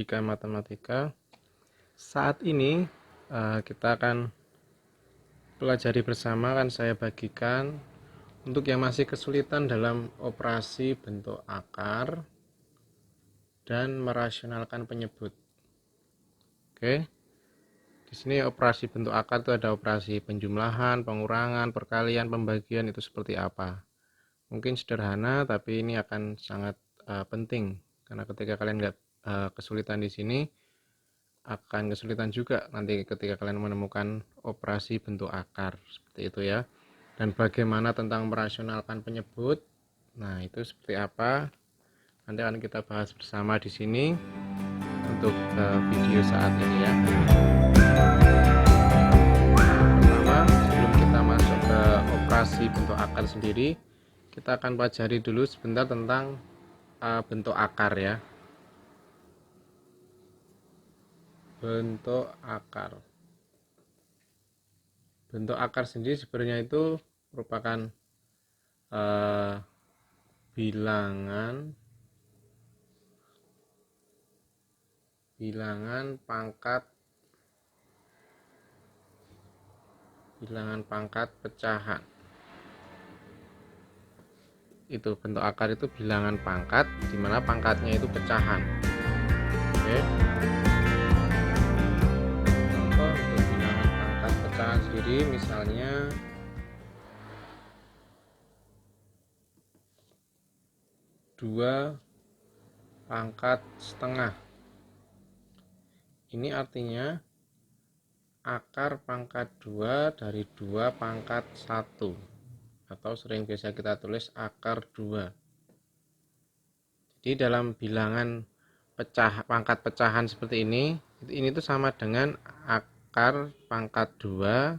Dika Matematika. Saat ini kita akan pelajari bersama, kan saya bagikan untuk yang masih kesulitan dalam operasi bentuk akar dan merasionalkan penyebut. Oke. Di sini operasi bentuk akar itu ada operasi penjumlahan, pengurangan, perkalian, pembagian, itu seperti apa. Mungkin sederhana, tapi ini akan sangat penting karena ketika kalian nggak kesulitan di sini, akan kesulitan juga nanti ketika kalian menemukan operasi bentuk akar seperti itu ya. Dan bagaimana tentang merasionalkan penyebut, nah itu seperti apa, nanti akan kita bahas bersama di sini untuk video saat ini ya. Pertama, sebelum kita masuk ke operasi bentuk akar sendiri, kita akan pelajari dulu sebentar tentang bentuk akar ya. Bentuk akar. Bentuk akar sendiri sebenarnya itu merupakan bilangan pangkat pecahan. Itu bentuk akar itu bilangan pangkat di mana pangkatnya itu pecahan. Oke. Contoh untuk bilangan pangkat pecahan sendiri misalnya 2 pangkat setengah. Ini artinya akar pangkat 2 dari 2 pangkat 1, atau sering biasa kita tulis akar 2. Jadi dalam bilangan pangkat pecahan seperti ini tuh sama dengan akar pangkat 2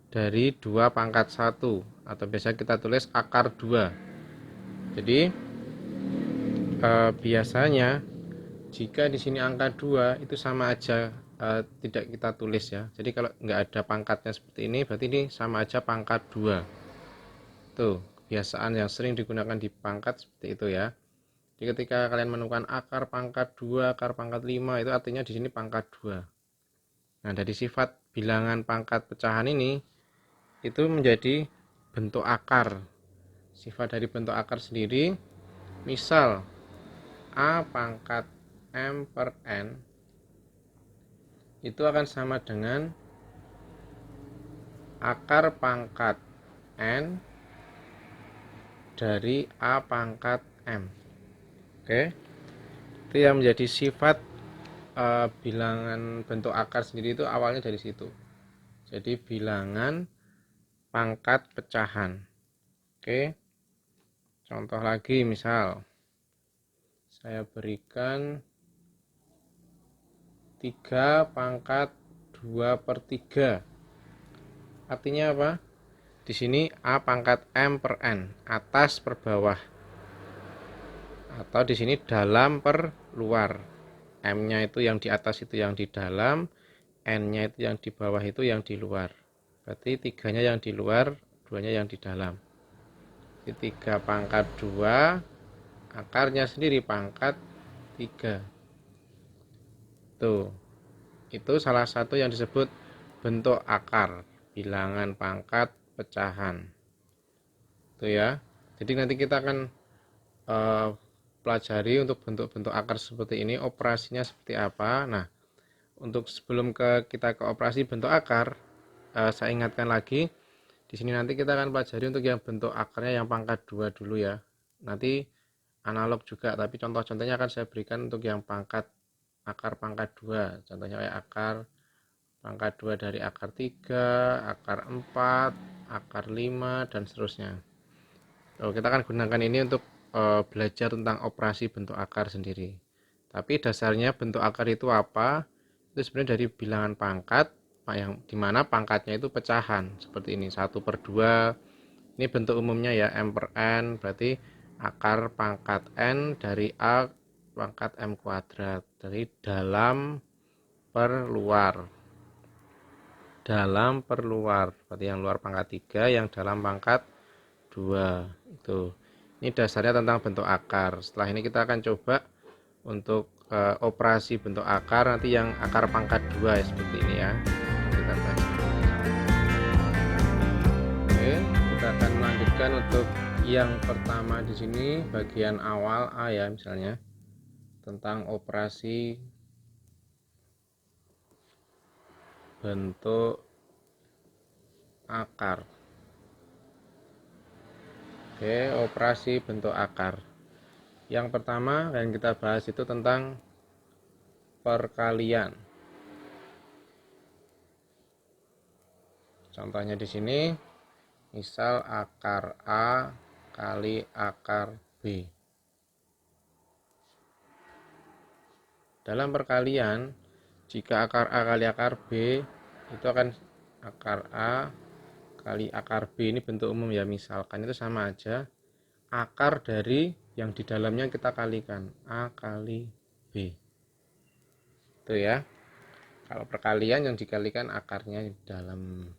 dari 2 pangkat 1, atau biasa kita tulis akar 2. Jadi biasanya jika di sini angka 2 itu sama aja tidak kita tulis ya. Jadi kalau nggak ada pangkatnya seperti ini, berarti ini sama aja pangkat 2. Tuh, kebiasaan yang sering digunakan di pangkat seperti itu ya. Jadi ketika kalian menemukan akar pangkat 2, akar pangkat 5, itu artinya di sini pangkat 2. Nah, dari sifat bilangan pangkat pecahan ini itu menjadi bentuk akar. Sifat dari bentuk akar sendiri, misal A pangkat M per N itu akan sama dengan akar pangkat N dari A pangkat M. Oke, itu yang menjadi sifat bilangan bentuk akar sendiri itu awalnya dari situ. Jadi bilangan pangkat pecahan. Oke, contoh lagi misal saya berikan 3 pangkat 2 per 3. Artinya apa? Di sini A pangkat M per N, atas per bawah. Atau di sini dalam per luar. M-nya itu yang di atas itu yang di dalam, N-nya itu yang di bawah itu yang di luar. Berarti 3-nya yang di luar, 2-nya yang di dalam. Jadi 3 pangkat 2, akarnya sendiri pangkat 3. Tuh, itu salah satu yang disebut bentuk akar, bilangan pangkat pecahan. Tuh ya. Jadi nanti kita akan pelajari untuk bentuk-bentuk akar seperti ini, operasinya seperti apa. Nah, untuk sebelum kita ke operasi bentuk akar, saya ingatkan lagi, di sini nanti kita akan pelajari untuk yang bentuk akarnya yang pangkat 2 dulu ya. Nanti analog juga, tapi contoh-contohnya akan saya berikan untuk yang akar pangkat 2. Contohnya kayak akar pangkat 2 dari akar 3, akar 4, akar 5, dan seterusnya. Kita akan gunakan ini untuk belajar tentang operasi bentuk akar sendiri. Tapi dasarnya bentuk akar itu apa? Itu sebenarnya dari bilangan pangkat, yang dimana pangkatnya itu pecahan seperti ini, 1 per 2. Ini bentuk umumnya ya, M per N, berarti akar pangkat N dari A pangkat M kuadrat, dari dalam per luar. Dalam per luar, berarti yang luar pangkat 3, yang dalam pangkat 2. Itu. Ini dasarnya tentang bentuk akar. Setelah ini kita akan coba untuk operasi bentuk akar nanti yang akar pangkat 2 ya, seperti ini ya. Kita bahas. Oke, kita akan melanjutkan untuk yang pertama di sini bagian awal A ya, misalnya tentang operasi bentuk akar. Oke, operasi bentuk akar. Yang pertama yang kita bahas itu tentang perkalian. Contohnya di sini, misal akar A kali akar B. Dalam perkalian, jika akar A kali akar B, itu akan akar A kali akar B, ini bentuk umum ya, misalkan itu sama aja akar dari yang di dalamnya kita kalikan, A kali B. Itu ya. Kalau perkalian yang dikalikan akarnya di dalam.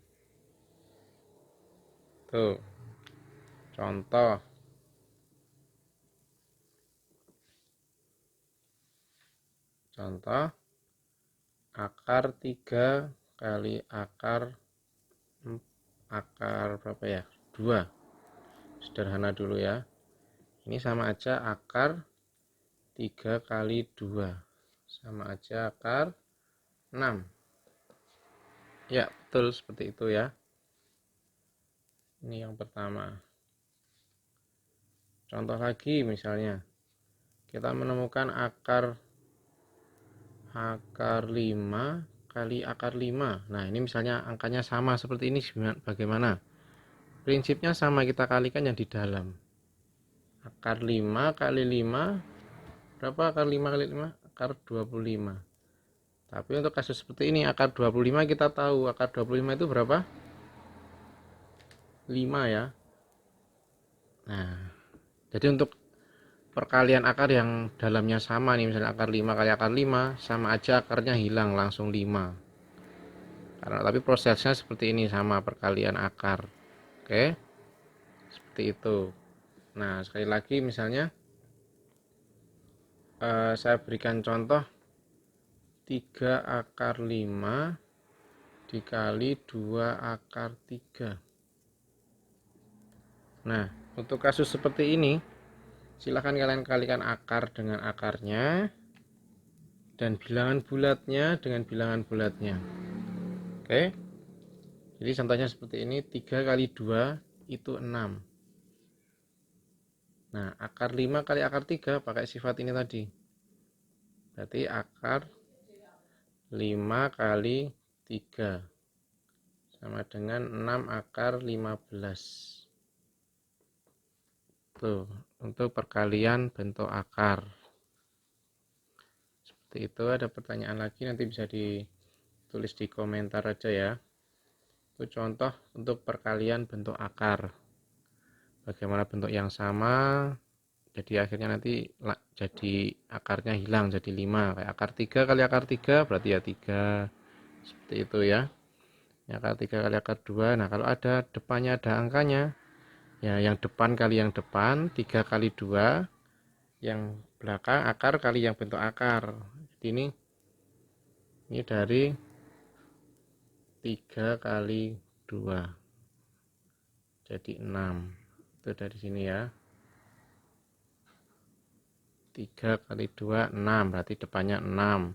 Tuh. Contoh. Contoh akar 3 kali akar berapa ya? 2. Sederhana dulu ya. Ini sama aja akar 3 kali 2. Sama aja akar 6. Ya, betul seperti itu ya. Ini yang pertama. Contoh lagi misalnya, kita menemukan akar 5 kali akar 5. Nah, ini misalnya angkanya sama seperti ini, bagaimana? Prinsipnya sama, kita kalikan yang di dalam. Akar 5 kali 5, berapa akar 5 kali 5? Akar 25. Tapi untuk kasus seperti ini, akar 25 kita tahu, akar 25 itu berapa? 5 ya. Nah, jadi untuk perkalian akar yang dalamnya sama nih, misalnya akar 5 kali akar 5, sama aja akarnya hilang, langsung 5. Karena tapi prosesnya seperti ini, sama perkalian akar. Oke, seperti itu. Nah, sekali lagi misalnya saya berikan contoh 3 akar 5 dikali 2 akar 3. Nah, untuk kasus seperti ini, silahkan kalian kalikan akar dengan akarnya dan bilangan bulatnya dengan bilangan bulatnya. Oke, jadi contohnya seperti ini, 3 kali 2 itu 6. Nah, akar 5 kali akar 3 pakai sifat ini tadi. Berarti akar 5 kali 3 sama dengan 6 akar 15. Tuh, untuk perkalian bentuk akar. Seperti itu. Ada pertanyaan lagi, nanti bisa ditulis di komentar aja ya. Itu contoh untuk perkalian bentuk akar. Bagaimana bentuk yang sama, jadi akhirnya nanti jadi akarnya hilang, jadi 5. Kayak akar 3 kali akar 3 berarti ya 3. Seperti itu ya. Akar 3 kali akar 2. Nah, kalau ada depannya ada angkanya, ya yang depan kali yang depan, 3 kali 2, yang belakang akar kali yang bentuk akar. Jadi ini dari 3 kali 2 jadi 6. Itu dari sini ya. 3 kali 2 6, berarti depannya 6.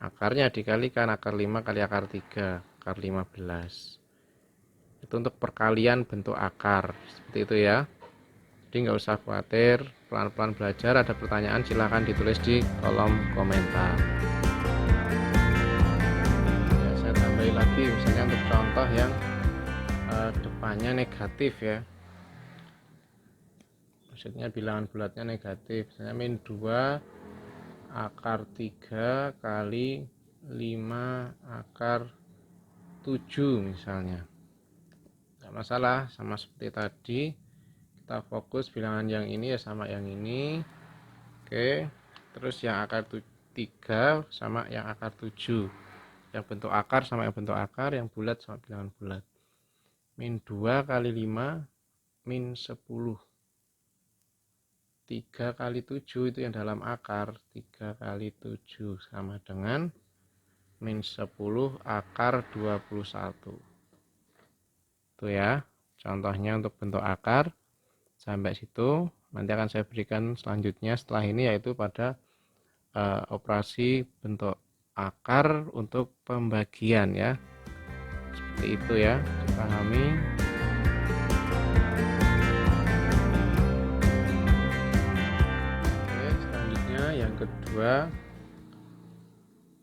Akarnya dikalikan akar 5 kali akar 3, akar 15. Itu untuk perkalian bentuk akar, seperti itu ya. Jadi nggak usah khawatir, pelan-pelan belajar. Ada pertanyaan silahkan ditulis di kolom komentar. Ya, saya tambahin lagi misalnya untuk contoh yang depannya negatif ya, maksudnya bilangan bulatnya negatif. Misalnya min 2 akar 3 kali 5 akar 7 misalnya. Nggak masalah, sama seperti tadi. Kita fokus bilangan yang ini ya sama yang ini. Oke, terus yang akar 3 sama yang akar 7. Yang bentuk akar sama yang bentuk akar, yang bulat sama bilangan bulat. Min 2 kali 5 min 10. 3 kali 7 itu yang dalam akar. 3 kali 7 sama dengan min 10 akar 21. Itu ya, contohnya untuk bentuk akar. Sampai situ, nanti akan saya berikan selanjutnya setelah ini, yaitu pada operasi bentuk akar untuk pembagian ya. Seperti itu ya, dipahami. Oke, selanjutnya yang kedua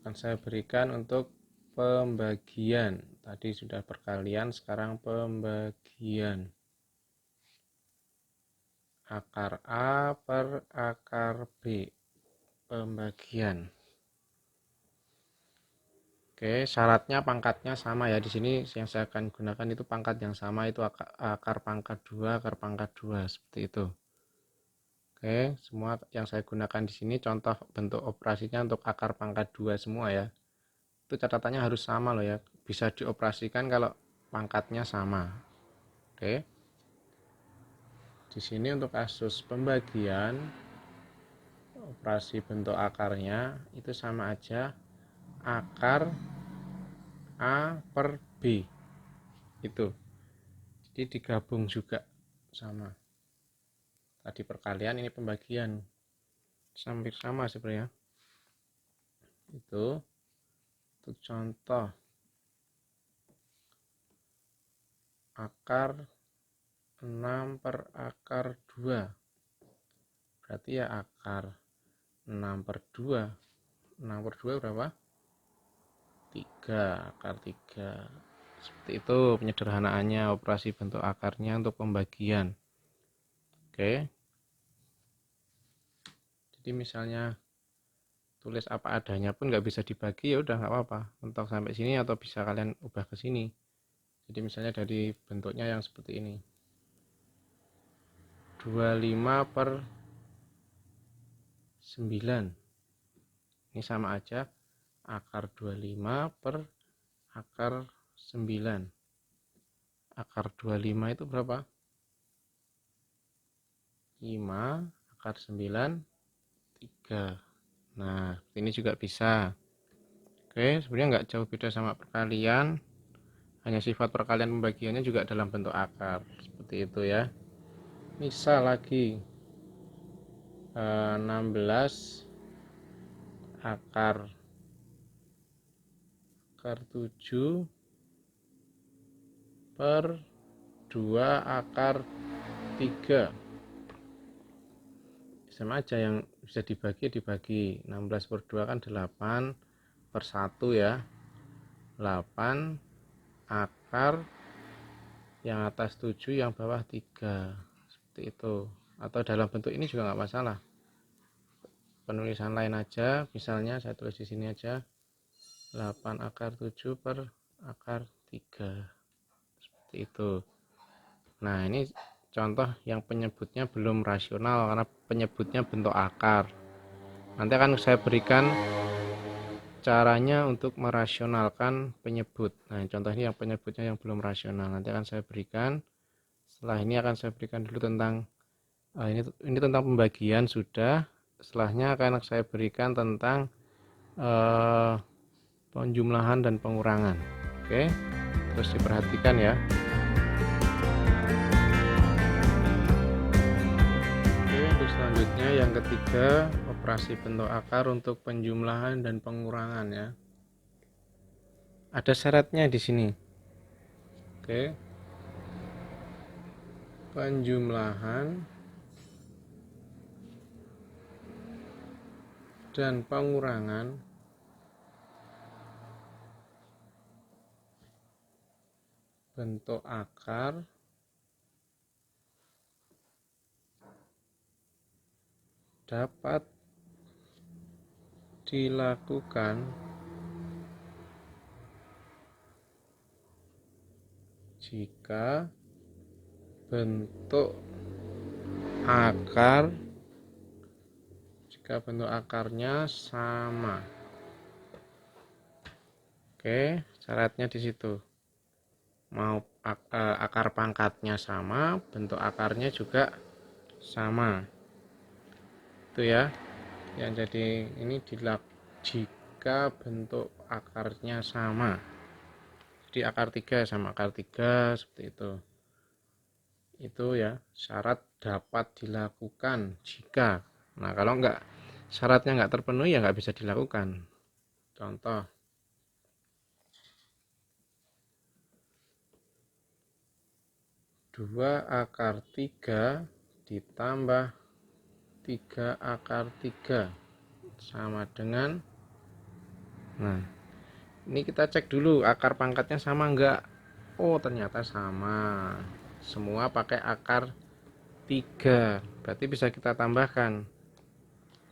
akan saya berikan untuk pembagian. Tadi sudah perkalian, sekarang pembagian. Akar A per akar B. Pembagian. Oke, syaratnya pangkatnya sama ya. Di sini yang saya akan gunakan itu pangkat yang sama, itu akar pangkat 2, akar pangkat 2, seperti itu. Oke, semua yang saya gunakan di sini contoh bentuk operasinya untuk akar pangkat 2 semua ya. Itu catatannya harus sama loh ya. Bisa dioperasikan kalau pangkatnya sama. Oke. Di sini untuk kasus pembagian, operasi bentuk akarnya itu sama aja akar A per B itu, jadi digabung juga sama. Tadi perkalian, ini pembagian, hampir sama sebenarnya. Itu untuk contoh akar 6 per akar 2, berarti ya akar 6 per 2, 6 per 2 berapa? 3, akar 3. Seperti itu penyederhanaannya operasi bentuk akarnya untuk pembagian. Oke. Jadi misalnya tulis apa adanya pun nggak bisa dibagi, ya udah nggak apa-apa, mentok sampai sini atau bisa kalian ubah ke sini. Jadi misalnya dari bentuknya yang seperti ini, 25 per 9, ini sama aja akar 25 per akar 9. Akar 25 itu berapa? 5, akar 9 3. Nah, ini juga bisa. Oke, sebenarnya nggak jauh beda sama perkalian, hanya sifat perkalian pembagiannya juga dalam bentuk akar, seperti itu ya. Misal lagi 16 akar 7 per 2 akar 3, sama aja, yang bisa dibagi 16 per 2 kan 8 per 1 ya, 8 akar yang atas 7 yang bawah 3, seperti itu. Atau dalam bentuk ini juga nggak masalah, penulisan lain aja, misalnya saya tulis di sini aja 8 akar 7 per akar 3, seperti itu. Nah, ini contoh yang penyebutnya belum rasional karena penyebutnya bentuk akar. Nanti akan saya berikan caranya untuk merasionalkan penyebut. Nah, contoh ini yang penyebutnya yang belum rasional, nanti akan saya berikan. Setelah ini akan saya berikan dulu tentang ini tentang pembagian sudah. Setelahnya akan saya berikan tentang penjumlahan dan pengurangan. Oke, terus diperhatikan ya. Oke, untuk selanjutnya yang ketiga, operasi bentuk akar untuk penjumlahan dan pengurangan ya. Ada syaratnya di sini. Oke. Penjumlahan dan pengurangan bentuk akar dapat dilakukan jika bentuk akarnya sama. Oke, syaratnya di situ. Mau akar pangkatnya sama, bentuk akarnya juga sama. Itu ya. Yang jadi ini jika bentuk akarnya sama. Jadi akar 3 sama akar 3 seperti itu. Itu ya syarat dapat dilakukan jika. Nah, kalau syaratnya nggak terpenuhi ya nggak bisa dilakukan. Contoh, 2 akar 3 ditambah 3 akar 3 sama dengan, nah ini kita cek dulu akar pangkatnya sama enggak. Oh, ternyata sama, semua pakai akar 3, berarti bisa kita tambahkan,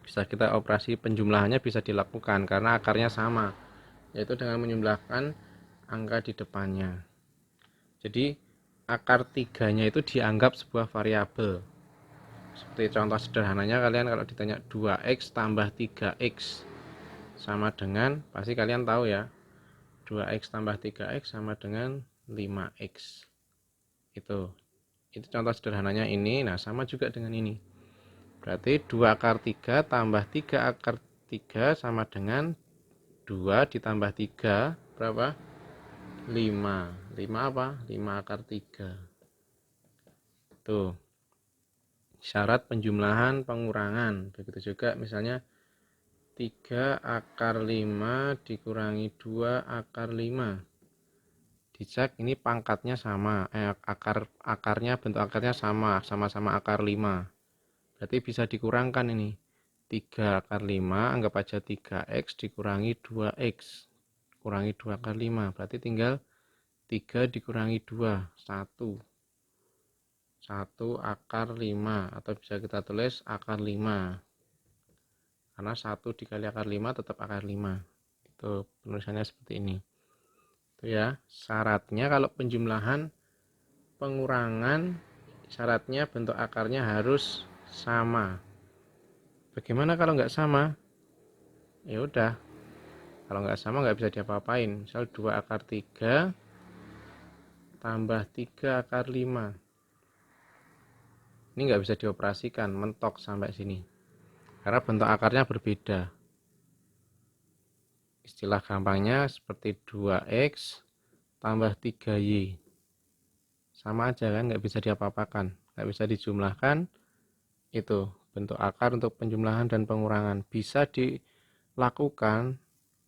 bisa kita operasi penjumlahannya bisa dilakukan karena akarnya sama, yaitu dengan menjumlahkan angka di depannya. Jadi akar 3-nya itu dianggap sebuah variabel. Seperti contoh sederhananya, kalian kalau ditanya 2x tambah 3x sama dengan, pasti kalian tahu ya, 2x tambah 3x sama dengan 5x. Itu contoh sederhananya ini. Nah, sama juga dengan ini. Berarti 2 akar 3 tambah 3 akar 3 sama dengan 2 ditambah 3 berapa? 5. 5 apa? 5 akar 3. Tuh. Syarat penjumlahan pengurangan. Begitu juga misalnya 3 akar 5 dikurangi 2 akar 5. Dicek ini pangkatnya sama, akarnya, bentuk akarnya sama-sama akar 5. Berarti bisa dikurangkan ini. 3 akar 5, anggap aja 3x dikurangi 2x. Kurangi 2 akar 5, berarti tinggal 3 dikurangi 2, 1. 1 akar 5, atau bisa kita tulis akar 5. Karena 1 dikali akar 5 tetap akar 5. Itu penulisannya seperti ini. Itu ya, syaratnya kalau penjumlahan pengurangan, syaratnya bentuk akarnya harus sama. Bagaimana kalau nggak sama? Ya udah, kalau nggak sama nggak bisa diapa-apain. Misal 2 akar 3 tambah 3 akar 5. Ini nggak bisa dioperasikan, mentok sampai sini. Karena bentuk akarnya berbeda. Istilah gampangnya seperti 2x tambah 3y. Sama aja kan, nggak bisa diapa-apakan. Nggak bisa dijumlahkan. Itu bentuk akar untuk penjumlahan dan pengurangan. Bisa dilakukan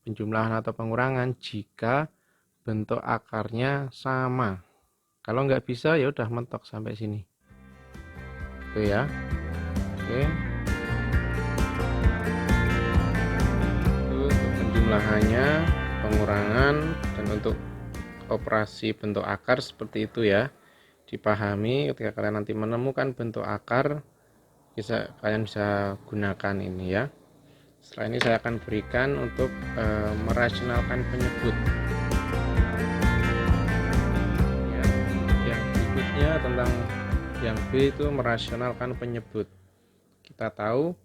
penjumlahan atau pengurangan jika bentuk akarnya sama. Kalau nggak bisa ya udah mentok sampai sini. Itu ya. Oke. Itu untuk penjumlahannya, pengurangan, dan untuk operasi bentuk akar seperti itu ya. Dipahami ketika kalian nanti menemukan bentuk akar, kalian bisa gunakan ini ya. Setelah ini saya akan berikan untuk merasionalkan penyebut. Ya, yang berikutnya tentang yang B itu merasionalkan penyebut. Kita tahu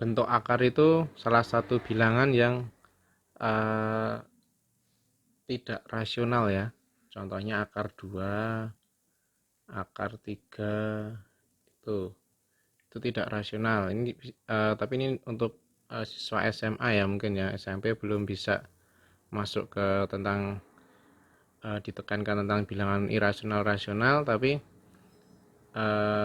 bentuk akar itu salah satu bilangan yang tidak rasional ya. Contohnya akar 2, akar 3 itu tidak rasional. Ini tapi ini untuk siswa SMA ya, mungkin ya. SMP belum bisa masuk ke tentang ditekankan tentang bilangan irasional rasional, tapi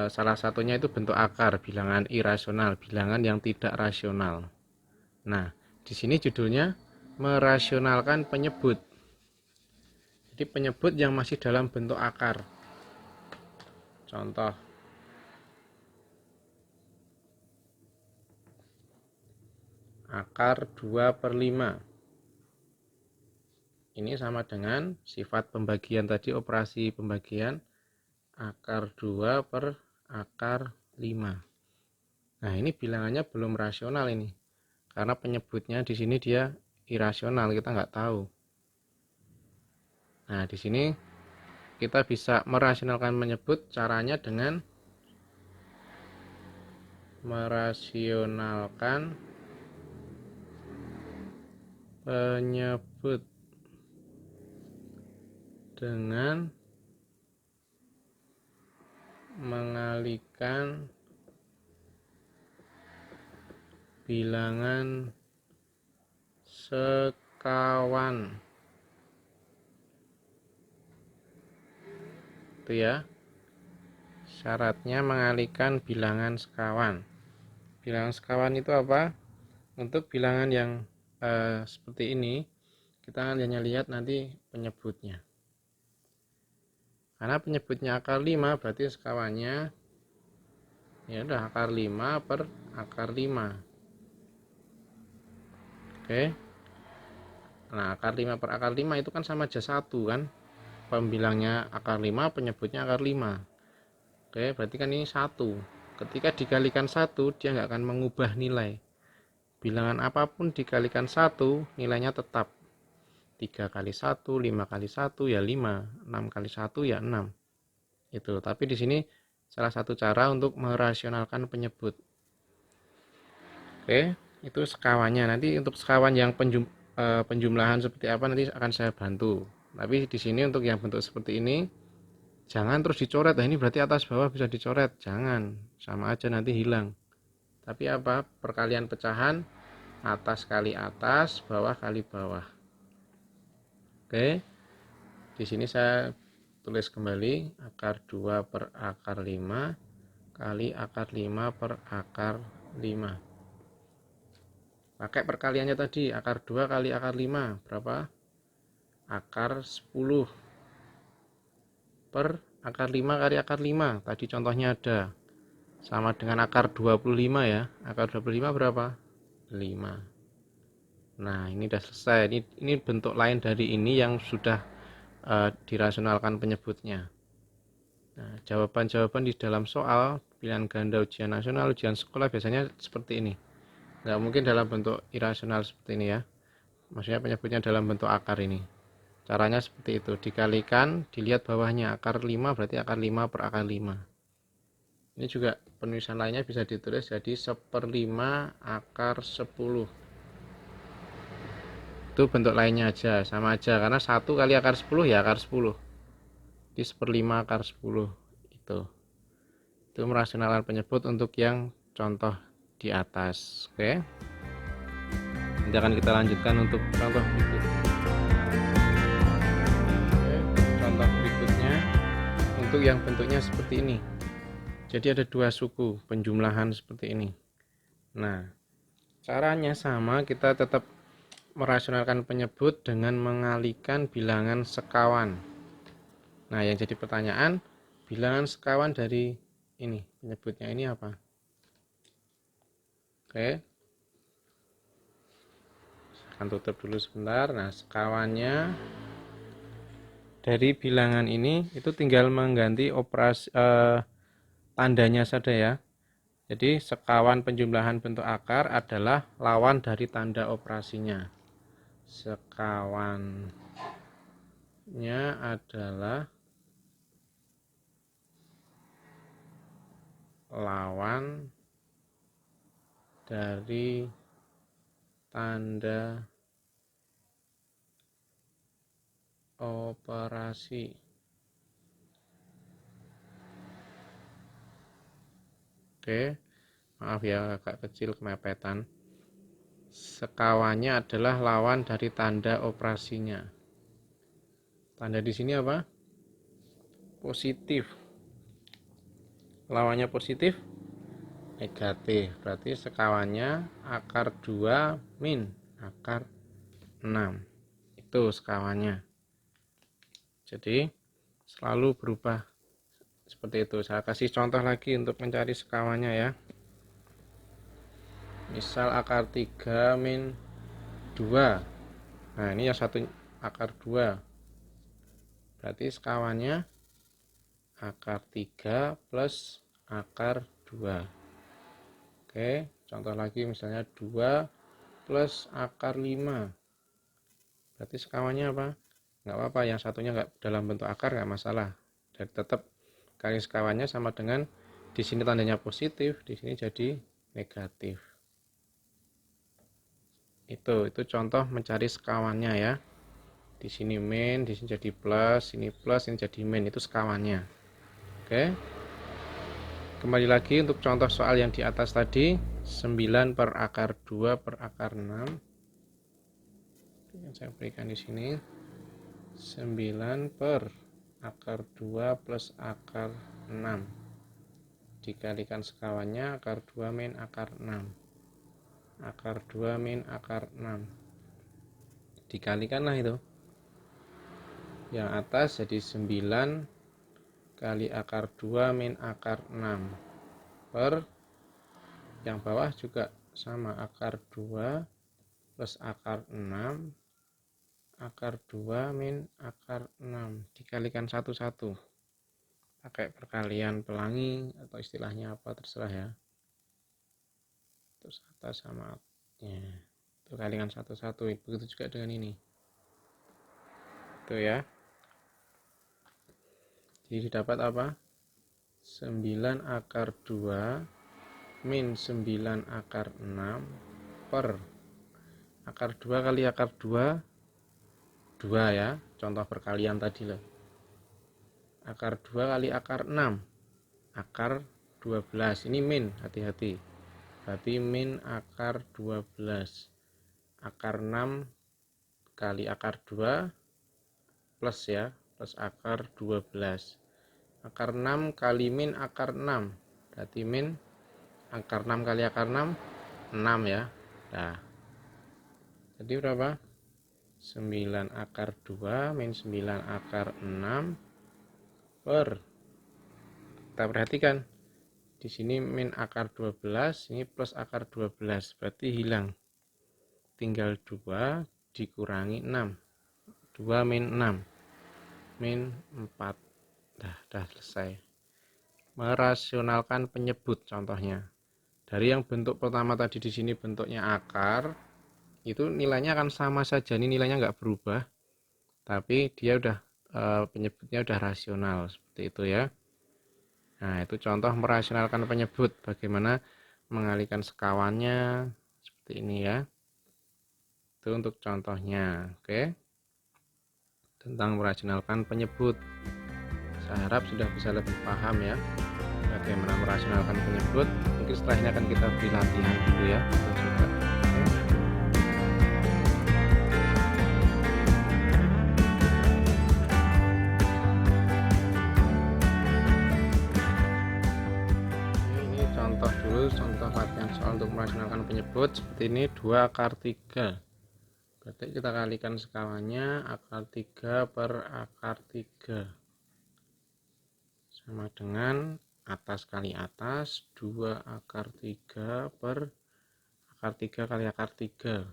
salah satunya itu bentuk akar, bilangan irasional, bilangan yang tidak rasional. Nah, di sini judulnya merasionalkan penyebut. Jadi penyebut yang masih dalam bentuk akar. Contoh, akar 2/5. Ini sama dengan sifat pembagian tadi, operasi pembagian akar 2 per akar 5. Nah, ini bilangannya belum rasional ini. Karena penyebutnya di sini dia irasional, kita nggak tahu. Nah, di sini kita bisa merasionalkan penyebut, caranya dengan merasionalkan penyebut dengan mengalihkan bilangan sekawan. Itu ya. Syaratnya mengalihkan bilangan sekawan. Bilangan sekawan itu apa? Untuk bilangan yang seperti ini, kita hanya lihat nanti penyebutnya. Karena penyebutnya akar 5, berarti sekawannya ya udah akar 5 per akar 5. Oke. Nah, akar 5 per akar 5 itu kan sama aja 1 kan. Pembilangnya akar 5, penyebutnya akar 5. Oke, berarti kan ini 1. Ketika dikalikan 1, dia nggak akan mengubah nilai. Bilangan apapun dikalikan 1, nilainya tetap. 3 kali 1, 5 kali 1 ya 5, 6 kali 1 ya 6. Itu. Tapi di sini salah satu cara untuk merasionalkan penyebut. Oke, itu sekawannya. Nanti untuk sekawan yang penjumlahan seperti apa nanti akan saya bantu. Tapi di sini untuk yang bentuk seperti ini jangan terus dicoret. Nah, ini berarti atas bawah bisa dicoret. Jangan, sama aja nanti hilang. Tapi apa? Perkalian pecahan atas kali atas, bawah kali bawah. Oke, di sini saya tulis kembali akar 2 per akar 5 kali akar 5 per akar 5. Pakai perkaliannya tadi, akar 2 kali akar 5 berapa? Akar 10 per akar 5 kali akar 5. Tadi contohnya ada. Sama dengan akar 25 ya. Akar 25 berapa? 5. Nah, ini udah selesai. Ini bentuk lain dari ini yang sudah dirasionalkan penyebutnya. Nah, jawaban-jawaban di dalam soal pilihan ganda ujian nasional, ujian sekolah biasanya seperti ini. Nggak mungkin dalam bentuk irasional seperti ini ya. Maksudnya penyebutnya dalam bentuk akar ini. Caranya seperti itu. Dikalikan, dilihat bawahnya akar 5 berarti akar 5 per akar 5. Ini juga penulisan lainnya bisa ditulis jadi 1/5 akar 10. Itu bentuk lainnya aja, sama aja karena 1 kali akar 10 ya akar 10. Di 1/5 akar 10 itu merasionalkan penyebut untuk yang contoh di atas. Oke, nanti akan kita lanjutkan untuk contoh berikut. Oke, contoh berikutnya untuk yang bentuknya seperti ini. Jadi ada dua suku penjumlahan seperti ini. Nah, caranya sama, kita tetap merasionalkan penyebut dengan mengalihkan bilangan sekawan. Nah, yang jadi pertanyaan, bilangan sekawan dari ini, penyebutnya ini apa? Oke, akan tutup dulu sebentar. Nah, sekawannya dari bilangan ini itu tinggal mengganti operasi tandanya saja ya. Jadi sekawan penjumlahan bentuk akar adalah lawan dari tanda operasinya. Sekawannya adalah lawan dari tanda operasi. Oke, maaf ya agak kecil kemepetan. Sekawannya adalah lawan dari tanda operasinya. Tanda di sini apa? Positif. Lawannya positif, negatif. Berarti sekawannya akar 2 min akar 6. Itu sekawannya. Jadi selalu berubah seperti itu. Saya kasih contoh lagi untuk mencari sekawannya ya. Misal akar 3 min 2. Nah, ini yang satu akar 2. Berarti sekawannya akar 3 plus akar 2. Oke, contoh lagi misalnya 2 plus akar 5. Berarti sekawannya apa? Nggak apa-apa, yang satunya nggak dalam bentuk akar nggak masalah. Jadi tetap kali sekawannya sama dengan di sini tandanya positif, di sini jadi negatif. Itu contoh mencari sekawannya ya. Di sini min, di sini jadi plus, ini jadi min, itu sekawannya. Oke. Kembali lagi untuk contoh soal yang di atas tadi, 9 per akar 2 per akar 6. Yang saya berikan di sini 9 per akar 2 plus akar 6 dikalikan sekawannya akar 2 min akar 6. Akar 2 min akar 6 dikalikanlah itu. Yang atas jadi 9 kali akar 2 min akar 6 per yang bawah juga sama, akar 2 plus akar 6 akar 2 min akar 6 dikalikan satu-satu pakai perkalian pelangi atau istilahnya apa terserah ya. Terus atas sama ya, itu kalikan satu-satu. Begitu juga dengan ini itu ya. Jadi didapat apa? 9 akar 2 min 9 akar 6 per akar 2 kali akar 2 2 ya, contoh perkalian tadi loh. Akar 2 kali akar 6 akar 12, ini min, hati-hati, berarti min akar 12. Akar 6 kali akar 2 plus ya, plus akar 12. Akar 6 kali min akar 6 berarti min akar 6 kali akar 6 6 ya. Nah, jadi berapa? 9 akar 2 min 9 akar 6 per, kita perhatikan di sini min akar 12, ini plus akar 12, berarti hilang, tinggal 2 dikurangi 6, 2 min 6 min 4. Dah selesai. Merasionalkan penyebut contohnya. Dari yang bentuk pertama tadi di sini bentuknya akar, itu nilainya akan sama saja, ini nilainya nggak berubah, tapi dia udah penyebutnya udah rasional seperti itu ya. Nah, itu contoh merasionalkan penyebut, bagaimana mengalihkan sekawannya seperti ini ya. Itu untuk contohnya, oke. Tentang merasionalkan penyebut. Saya harap sudah bisa lebih paham ya bagaimana merasionalkan penyebut. Mungkin setelah ini akan kita beri latihan dulu ya. Kita coba. Ini contoh dulu, contoh latihan soal untuk merasionalkan penyebut seperti ini. 2 akar 3. Berarti kita kalikan sekawannya akar 3 per akar 3 sama dengan atas kali atas 2 akar 3 per akar 3 kali akar 3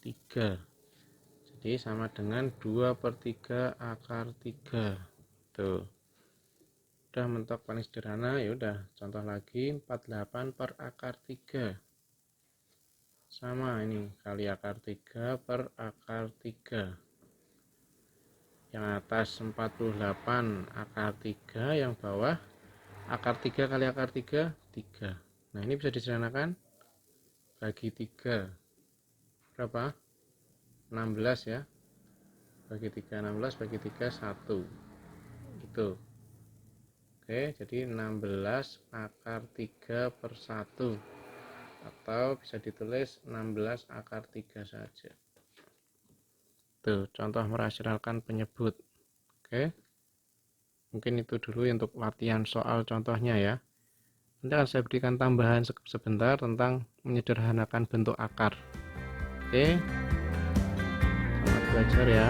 3, jadi sama dengan 2 per 3 akar 3. Tuh, udah mentok paling sederhana. Ya udah, contoh lagi 48 per akar 3 sama ini kali akar 3 per akar 3. Yang atas 48 akar 3, yang bawah akar 3 kali akar 3 3. Nah, ini bisa disederhanakan, bagi 3 berapa? 16 ya. Bagi 3 16, bagi 3 1. Gitu. Oke, jadi 16 akar 3 per 1, atau bisa ditulis 16 akar 3 saja. Tuh, contoh merasionalkan penyebut. Oke. Mungkin itu dulu untuk latihan soal contohnya ya. Nanti akan saya berikan tambahan sebentar tentang menyederhanakan bentuk akar. Oke. Selamat belajar ya.